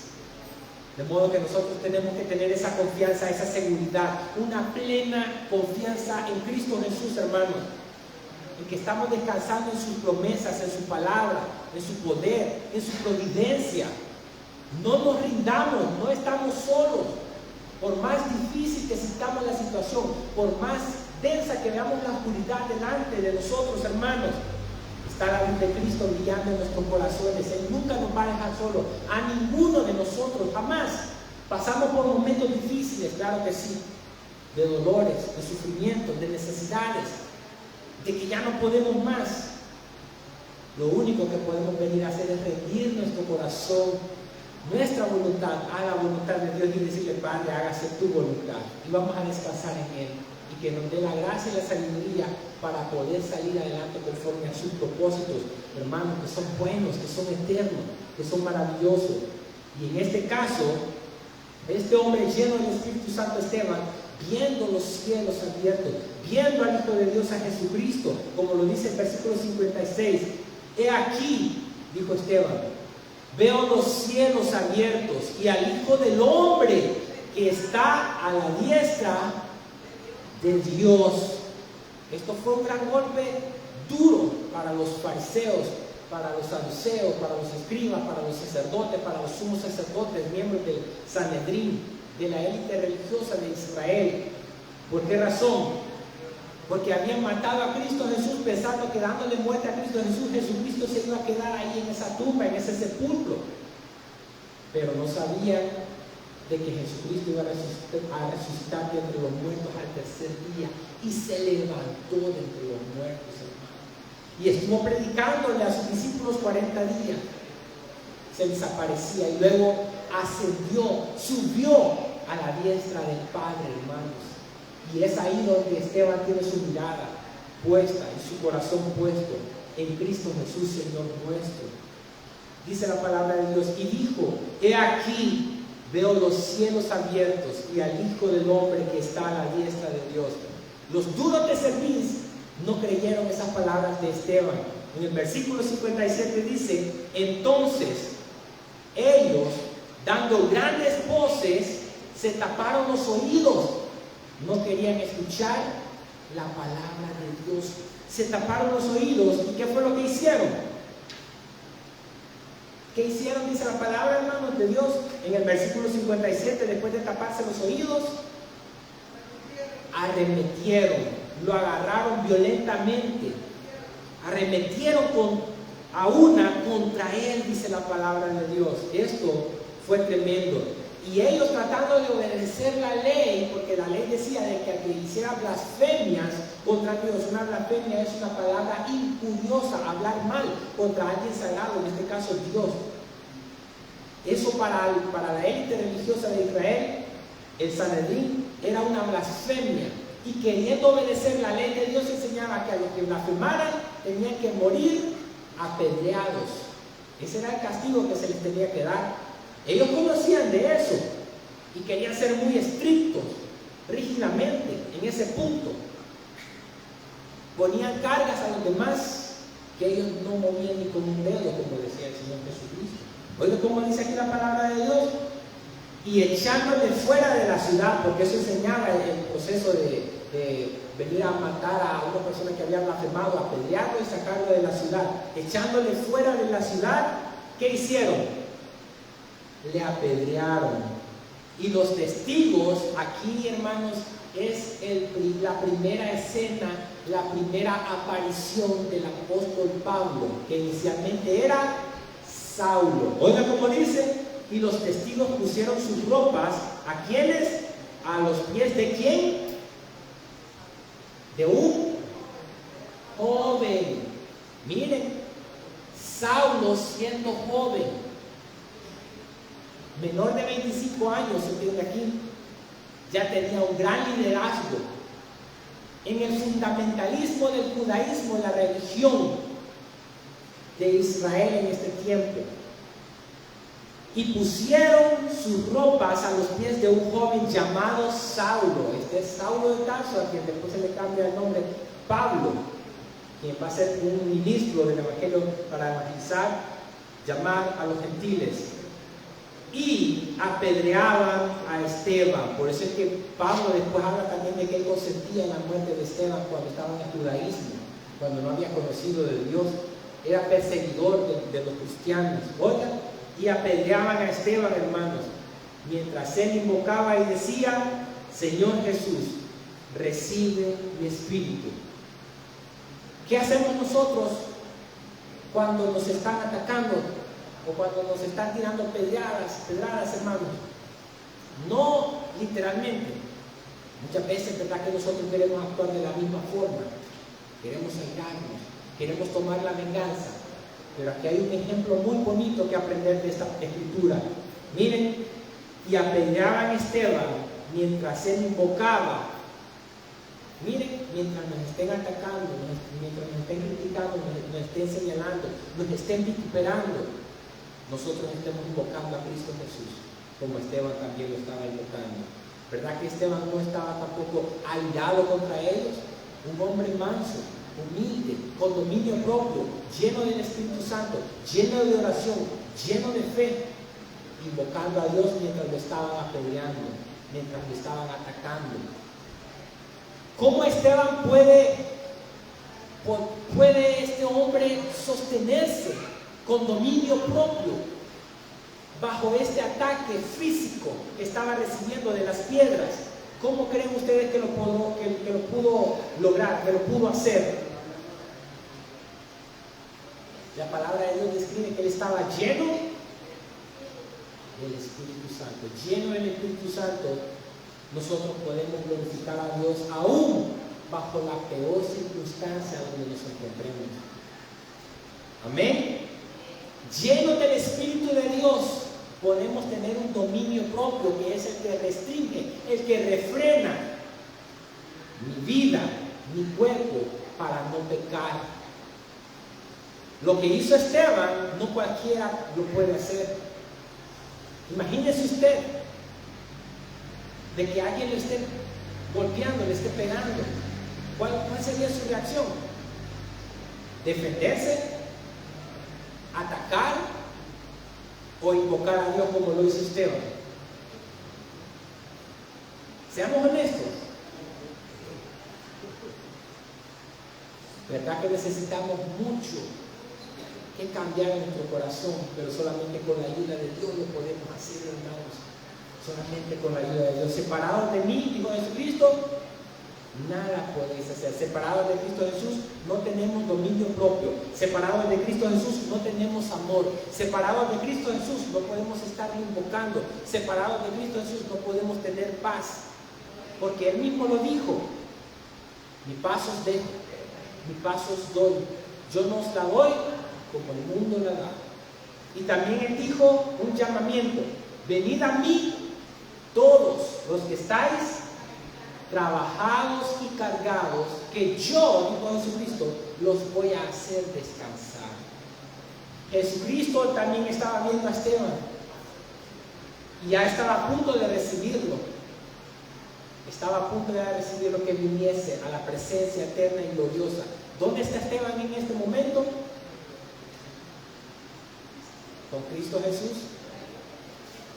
De modo que nosotros tenemos que tener esa confianza, esa seguridad, una plena confianza en Cristo Jesús, hermanos, en que estamos descansando en sus promesas, en su palabra, en su poder, en su providencia. No nos rindamos, no estamos solos. Por más difícil que sintamos la situación, por más densa que veamos la oscuridad delante de nosotros, hermanos, está la luz de Cristo brillando en nuestros corazones. Él nunca nos va a dejar solo, a ninguno de nosotros, jamás. Pasamos por momentos difíciles, claro que sí, de dolores, de sufrimientos, de necesidades, de que ya no podemos más. Lo único que podemos venir a hacer es rendir nuestro corazón, nuestra voluntad a la voluntad de Dios y decirle: Padre, hágase tu voluntad, y vamos a descansar en Él, y que nos dé la gracia y la sabiduría para poder salir adelante conforme a sus propósitos, hermanos, que son buenos, que son eternos, que son maravillosos. Y en este caso, este hombre lleno del Espíritu Santo, Esteban, viendo los cielos abiertos, viendo al Hijo de Dios, a Jesucristo, como lo dice el versículo 56, he aquí, dijo Esteban, veo los cielos abiertos y al Hijo del Hombre que está a la diestra de Dios. Esto fue un gran golpe duro para los fariseos, para los saduceos, para los escribas, para los sacerdotes, para los sumos sacerdotes, miembros del Sanedrín, de la élite religiosa de Israel. ¿Por qué razón? Porque habían matado a Cristo Jesús pensando que dándole muerte a Cristo Jesús, Jesucristo se iba a quedar ahí en esa tumba, en ese sepulcro. Pero no sabían de que Jesucristo iba a resucitar de entre los muertos al tercer día, y se levantó de entre los muertos, hermanos. y estuvo predicándole a sus discípulos 40 días. Se desaparecía y luego ascendió, subió a la diestra del Padre, hermanos. Y es ahí donde Esteban tiene su mirada puesta y su corazón puesto en Cristo Jesús, Señor nuestro. Dice la palabra de Dios, y dijo: he aquí, veo los cielos abiertos y al Hijo del Hombre que está a la diestra de Dios. Los duros de servir no creyeron esas palabras de Esteban. En el versículo 57 dice: entonces ellos, dando grandes voces, se taparon los oídos. No querían escuchar la palabra de Dios. Se taparon los oídos. ¿Y qué fue lo que hicieron? ¿Qué hicieron? Dice la palabra, hermanos de Dios, en el versículo 57, después de taparse los oídos, arremetieron, lo agarraron violentamente, arremetieron a una contra él, dice la palabra de Dios. Esto fue tremendo. Y ellos, tratando de obedecer la ley, porque la ley decía de que al que hiciera blasfemias contra Dios, una blasfemia es una palabra injuriosa, hablar mal contra alguien sagrado, en este caso Dios. Eso para la élite religiosa de Israel, el Sanedrín, era una blasfemia. Y queriendo obedecer la ley de Dios, enseñaba que a los que blasfemaran tenían que morir apedreados. Ese era el castigo que se les tenía que dar. Ellos conocían de eso y querían ser muy estrictos, rígidamente, en ese punto. Ponían cargas a los demás que ellos no movían ni con un dedo, como decía el Señor Jesucristo. Oiga cómo dice aquí la palabra de Dios: y echándole fuera de la ciudad, porque eso enseñaba el proceso de venir a matar a una persona que había blasfemado, apedrearlo y sacarlo de la ciudad. Echándole fuera de la ciudad, ¿qué hicieron? Le apedrearon. Y los testigos, aquí, hermanos, es la primera escena, la primera aparición del apóstol Pablo, que inicialmente era Saulo. Oiga cómo dice: y los testigos pusieron sus ropas, ¿a quiénes? A los pies de ¿quién? De un joven. Miren, Saulo siendo joven, menor de 25 años, se entiende aquí, ya tenía un gran liderazgo en el fundamentalismo del judaísmo, la religión de Israel en este tiempo. Y pusieron sus ropas a los pies de un joven llamado Saulo. Este es Saulo de Tarso, a quien después se le cambia el nombre Pablo, quien va a ser un ministro del evangelio para evangelizar, llamar a los gentiles. Y apedreaban a Esteban. Por eso es que Pablo después habla también de que él consentía en la muerte de Esteban cuando estaba en el judaísmo, cuando no había conocido de Dios. Era perseguidor de los cristianos. Oigan, y apedreaban a Esteban, hermanos, mientras él invocaba y decía: Señor Jesús, recibe mi espíritu. ¿Qué hacemos nosotros cuando nos están atacando? O cuando nos están tirando pedradas, hermanos. No literalmente. Muchas veces, ¿verdad?, que nosotros queremos actuar de la misma forma. Queremos airarnos, queremos tomar la venganza. Pero aquí hay un ejemplo muy bonito que aprender de esta escritura. Miren, y apedreaban a Esteban mientras él invocaba. Miren, mientras nos estén atacando, mientras nos estén criticando, nos estén señalando, nos estén vituperando, nosotros estemos invocando a Cristo Jesús, como Esteban también lo estaba invocando. ¿Verdad que Esteban no estaba tampoco airado contra ellos? Un hombre manso, humilde, con dominio propio, lleno del Espíritu Santo, lleno de oración, lleno de fe, invocando a Dios mientras lo estaban apedreando, mientras lo estaban atacando. ¿Cómo Esteban puede este hombre sostenerse con dominio propio bajo este ataque físico que estaba recibiendo de las piedras? ¿Cómo creen ustedes que lo pudo lograr, que lo pudo hacer? La palabra de Dios describe que él estaba lleno del Espíritu Santo. Lleno del Espíritu Santo, nosotros podemos glorificar a Dios aún bajo la peor circunstancia donde nos encontremos. Amén. Llenos del Espíritu de Dios, podemos tener un dominio propio, que es el que restringe, el que refrena mi vida, mi cuerpo, para no pecar. Lo que hizo Esteban, no cualquiera lo puede hacer. Imagínese usted de que alguien le esté golpeando, le esté pegando. ¿Cuál sería su reacción? ¿Defenderse? ¿Atacar? ¿O invocar a Dios como lo hizo Esteban? Seamos honestos. ¿Verdad que necesitamos mucho que cambiar en nuestro corazón? Pero solamente con la ayuda de Dios lo podemos hacer, hermanos. Solamente con la ayuda de Dios. Separados de mí, dijo Jesucristo, nada podéis hacer. Separados de Cristo Jesús no tenemos dominio propio. Separados de Cristo Jesús no tenemos amor. Separados de Cristo Jesús no podemos estar invocando. Separados de Cristo Jesús no podemos tener paz. Porque Él mismo lo dijo: mi paz os dejo, mi paz os doy. Yo no os la doy como el mundo la da. Y también Él dijo un llamamiento: venid a mí todos los que estáis trabajados y cargados, que yo, dijo Jesucristo, los voy a hacer descansar. Jesucristo también estaba viendo a Esteban y ya estaba a punto de recibirlo. Estaba a punto de recibir lo que viniese a la presencia eterna y gloriosa. ¿Dónde está Esteban en este momento? Con Cristo Jesús.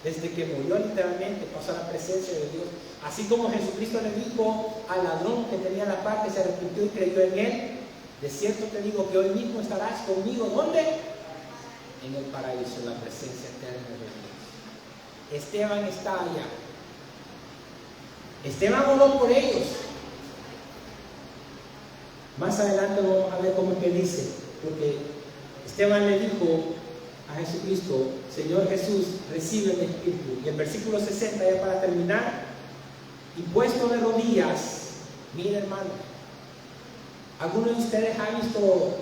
Desde que murió, literalmente pasó a la presencia de Dios. Así como Jesucristo le dijo al ladrón que tenía la paz, que se arrepintió y creyó en Él: de cierto te digo que hoy mismo estarás conmigo. ¿Dónde? En el paraíso, en la presencia eterna de Dios. Esteban está allá. Esteban oró por ellos. Más adelante vamos a ver cómo es que dice, porque Esteban le dijo a Jesucristo: Señor Jesús, recibe mi espíritu. Y el versículo 60, ya para terminar: y puesto de rodillas. Mire, hermano, ¿alguno de ustedes ha visto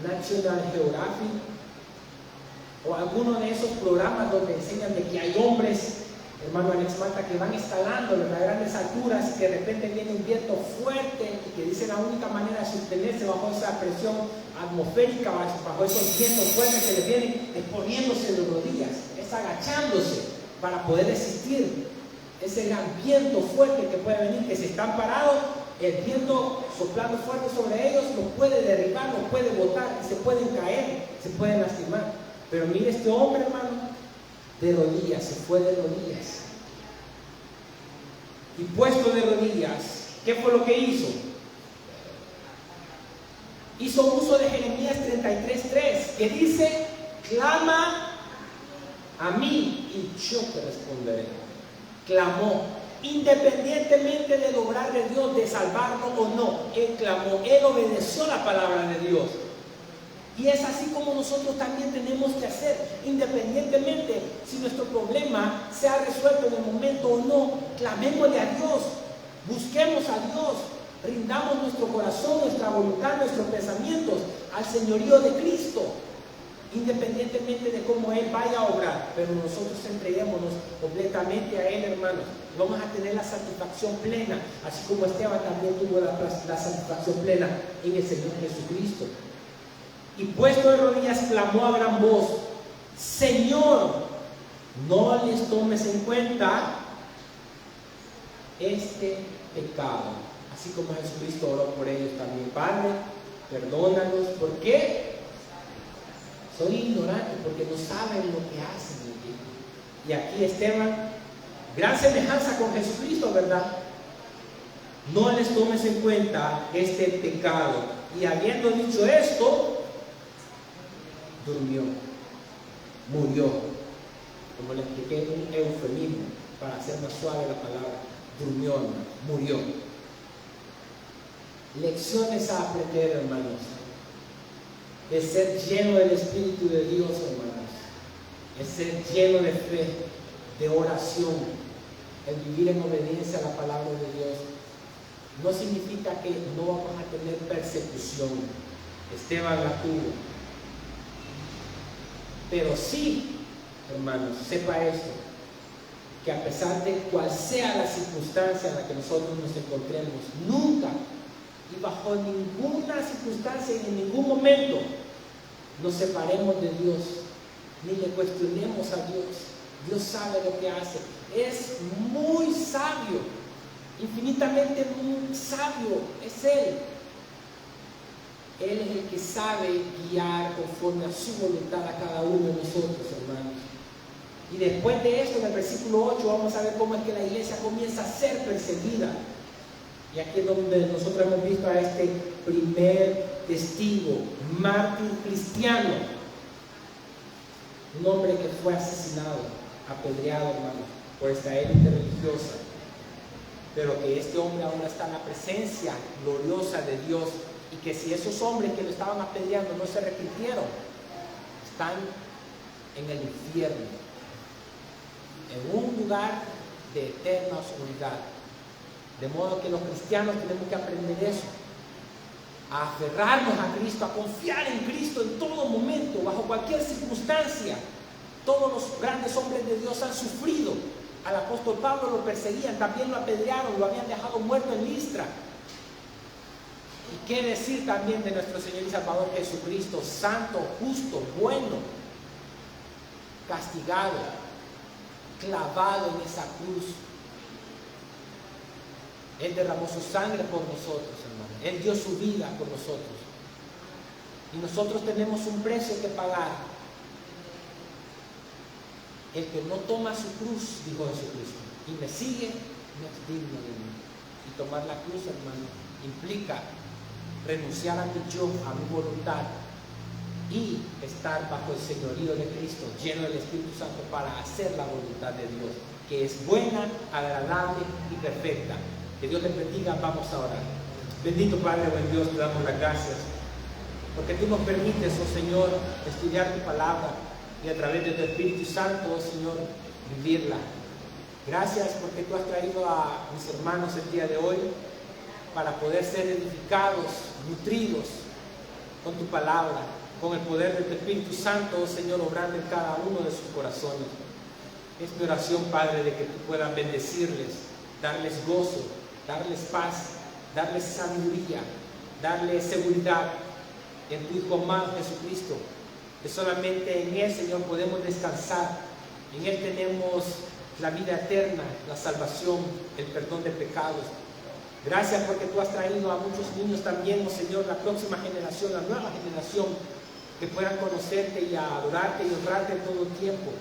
National Geographic o alguno de esos programas donde enseñan de que hay hombres, hermano Alex Mata, que van escalando desde grandes alturas y que de repente viene un viento fuerte y que dice la única manera de sostenerse bajo esa presión atmosférica, bajo esos vientos fuertes que le vienen, es poniéndose de rodillas, es agachándose para poder resistir ese gran viento fuerte que puede venir? Que si están parados, el viento soplando fuerte sobre ellos los puede derribar, los puede botar y se pueden caer, se pueden lastimar. Pero mire este hombre, hermano, de rodillas, se fue de rodillas. Y puesto de rodillas, ¿qué fue lo que hizo? Hizo uso de Jeremías 33:3, que dice: clama a mí y yo te responderé. Clamó, independientemente del obrar de Dios, de salvarlo o no. Él clamó, él obedeció la palabra de Dios. Y es así como nosotros también tenemos que hacer, independientemente si nuestro problema se ha resuelto en el momento o no. Clamémosle a Dios, busquemos a Dios, rindamos nuestro corazón, nuestra voluntad, nuestros pensamientos al señorío de Cristo, independientemente de cómo Él vaya a obrar. Pero nosotros entreguémonos completamente a Él, hermanos. Vamos a tener la satisfacción plena, así como Esteban también tuvo la satisfacción plena en el Señor Jesucristo. Y puesto de rodillas clamó a gran voz: Señor, no les tomes en cuenta este pecado. Así como Jesucristo oró por ellos también: Padre, perdónalos. ¿Por qué? Son ignorantes, porque no saben lo que hacen. Y aquí Esteban, gran semejanza con Jesucristo, ¿verdad? No les tomes en cuenta este pecado. Y habiendo dicho esto, durmió, murió. Como le expliqué, un eufemismo para hacer más suave la palabra. Durmió, hermano, murió. Lecciones a aprender, hermanos, de ser lleno del Espíritu de Dios, hermanos, de ser lleno de fe, de oración, el vivir en obediencia a la palabra de Dios. No significa que no vamos a tener persecución. Esteban la tuvo. Pero sí, hermanos, sepa esto, que a pesar de cual sea la circunstancia en la que nosotros nos encontremos, nunca y bajo ninguna circunstancia y en ningún momento nos separemos de Dios, ni le cuestionemos a Dios. Dios sabe lo que hace, es muy sabio, infinitamente muy sabio, es Él. Él es el que sabe guiar conforme a su voluntad a cada uno de nosotros, hermanos. Y después de esto, en el versículo 8, vamos a ver cómo es que la iglesia comienza a ser perseguida. Y aquí es donde nosotros hemos visto a este primer testigo, mártir cristiano, un hombre que fue asesinado, apedreado, hermano, por esta élite religiosa, pero que este hombre ahora está en la presencia gloriosa de Dios, y que si esos hombres que lo estaban apedreando no se arrepintieron, están en el infierno, en un lugar de eterna oscuridad. De modo que los cristianos tenemos que aprender eso, a aferrarnos a Cristo, a confiar en Cristo en todo momento, bajo cualquier circunstancia. Todos los grandes hombres de Dios han sufrido. Al apóstol Pablo lo perseguían, también lo apedrearon, lo habían dejado muerto en Listra. Y qué decir también de nuestro Señor y Salvador Jesucristo, santo, justo, bueno, castigado, clavado en esa cruz. Él derramó su sangre por nosotros, hermano. Él dio su vida por nosotros. Y nosotros tenemos un precio que pagar. El que no toma su cruz, dijo Jesucristo, y me sigue, no es digno de mí. Y tomar la cruz, hermano, implica renunciar a mi yo, a mi voluntad, y estar bajo el señorío de Cristo, lleno del Espíritu Santo, para hacer la voluntad de Dios, que es buena, agradable y perfecta. Que Dios les bendiga. Vamos a orar. Bendito Padre, buen Dios, te damos las gracias, porque tú nos permites, oh Señor, estudiar tu palabra, y a través de tu Espíritu Santo, oh Señor, vivirla. Gracias porque tú has traído a mis hermanos el día de hoy para poder ser edificados, nutridos con tu palabra, con el poder de tu Espíritu Santo, oh Señor, obrando en cada uno de sus corazones. Es mi oración, Padre, de que tú puedas bendecirles, darles gozo, darles paz, darles sabiduría, darles seguridad en tu Hijo amado Jesucristo, que solamente en Él, Señor, podemos descansar. En Él tenemos la vida eterna, la salvación, el perdón de pecados. Gracias porque tú has traído a muchos niños también, oh Señor, la próxima generación, la nueva generación, que puedan conocerte y adorarte y honrarte en todo el tiempo.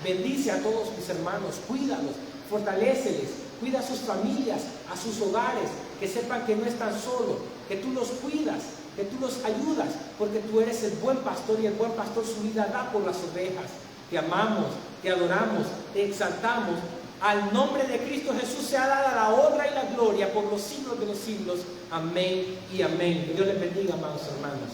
Bendice a todos mis hermanos, cuídalos, fortaléceles, cuida a sus familias, a sus hogares, que sepan que no están solos, que tú los cuidas, que tú los ayudas, porque tú eres el buen pastor, y el buen pastor su vida da por las ovejas. Te amamos, te adoramos, te exaltamos. Al nombre de Cristo Jesús sea dada la honra y la gloria por los siglos de los siglos. Amén y amén. Que Dios les bendiga, amados hermanos.